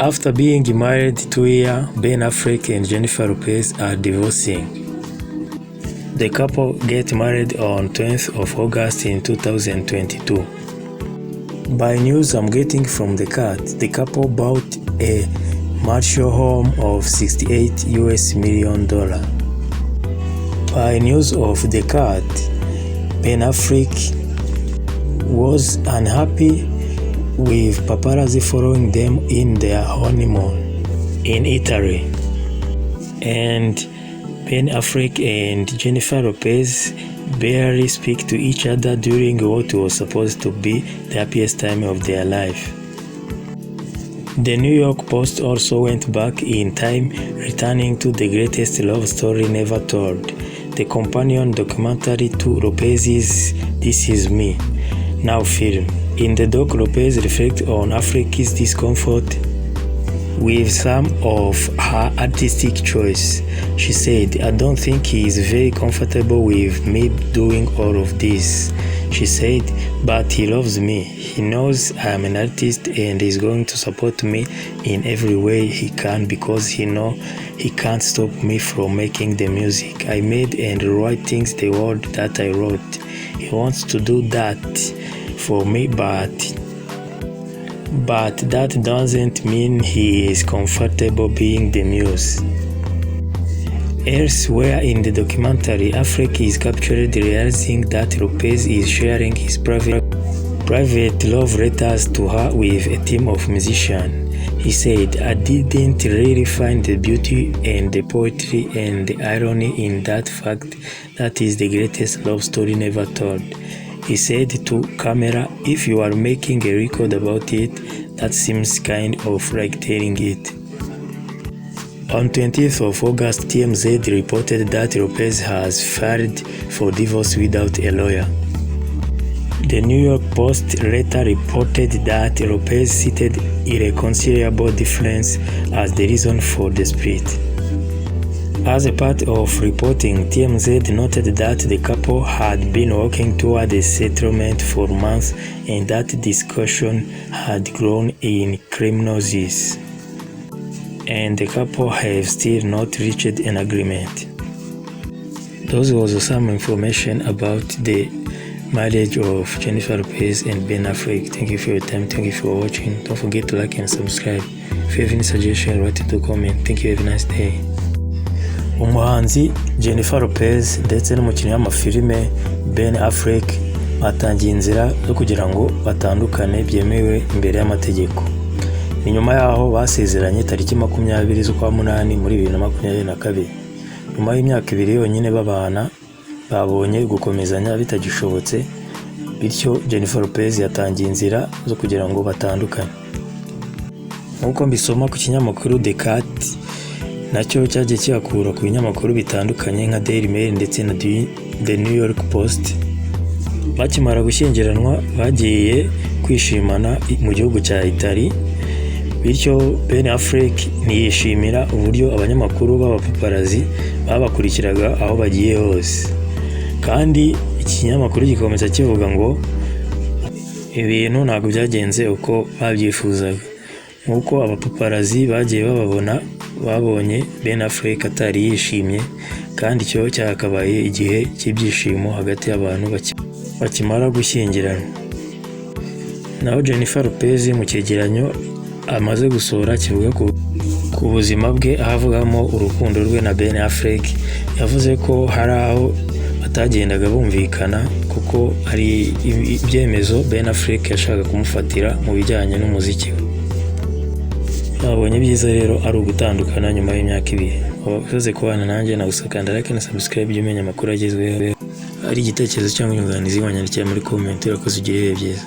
After being married 2 years, Ben Affleck and Jennifer Lopez are divorcing. The couple get married on 20th of August in 2022. By news I'm getting from the cat, the couple bought a Marshall home of $68 million. By news of the cat, Ben Affleck was unhappy with paparazzi following them in their honeymoon in Italy. And Ben Affleck and Jennifer Lopez barely speak to each other during what was supposed to be the happiest time of their life. The New York Post also went back in time, returning to the greatest love story never told, the companion documentary to Lopez's This Is Me Now film. In the doc, Lopez reflects on Affleck's discomfort with some of her artistic choice. She said, "I don't think he is very comfortable with me doing all of this," she said, "but he loves me. He knows I am an artist and is going to support me in every way he can because he knows he can't stop me from making the music I made and writing the word that I wrote. He wants to do that for me, but that doesn't mean he is comfortable being the muse." Elsewhere in the documentary, Affleck is captured realizing that Lopez is sharing his private love letters to her with a team of musicians. He said, "I didn't really find the beauty and the poetry and the irony in that fact that is the greatest love story never told." He said to camera, "If you are making a record about it, that seems kind of like telling it." On 20th of August, TMZ reported that Lopez has filed for divorce without a lawyer. The New York Post later reported that Lopez cited irreconcilable difference as the reason for the split. As a part of reporting, TMZ noted that the couple had been working toward a settlement for months and that discussion had grown in criminosis, and the couple have still not reached an agreement. Those was some information about the marriage of Jennifer Lopez and Ben Affleck. Thank you for your time. Thank you for watching. Don't forget to like and subscribe. If you have any suggestion, write it to comment. Thank you. Have a nice day. Umuhanzi Jennifer Lopez ndetse n'umukinnyi w'amafilime Ben Affleck batangiye inzira zo kugira ngo batandukane byemewe imbere y'amategeko. Ni nyuma yaho basezeranye tariki 20 z'ukwa munani muri 2022. Nyuma y'imyaka 2 yonyine babana, babonye gukomezanya bitagishobotse, bityo Jennifer Lopez yatangiye inzira zo kugira ngo batandukane. Nkuko mbisoma ku kinyamakuru The Cat, nacyo cyagiye kiyakura ku binyamakuru bitandukanye nka Daily Mail ndetse na The New York Post. Bakimara gushyingiranwa bagiye kwishimana mu gihugu cya Italy, bityo Ben Affleck ntiyishimira uburyo abanyamakuru b'abapaparazzi babakurikiraga aho bagiye hose, kandi ikinyamakuru gikomeza kivuga ngo ibintu ntabwo byagenze uko babyifuzaga, nk'uko abapaparazzi bagiye babonye Ben Affleck atari yishimye, kandi cyo cyakabaye igihe cy'ibyishimo hagati y'abantu bakimara gushyingiranwa. Naho Jennifer Lopez mu cyegeranyo amaze gusohora kivuga ku buzima bwe, ahavugamo urukundo rwe na Ben Affleck, yavuze ko hari aho batagendaga bumvikana kuko hari ibyemezo Ben Affleck yashaka kumufatira mu bijyanye n'umuziki we. Babonye byiza rero ari ugutandukana nyuma y'imyaka 2. Wakoze kubana nanjye, nagusakanda like na subscribe byo menya amakuru agezweho. Ari igitekerezo cyangwa inyunganizi wanyandikira muri comment, urakoze ugire ibihe byiza.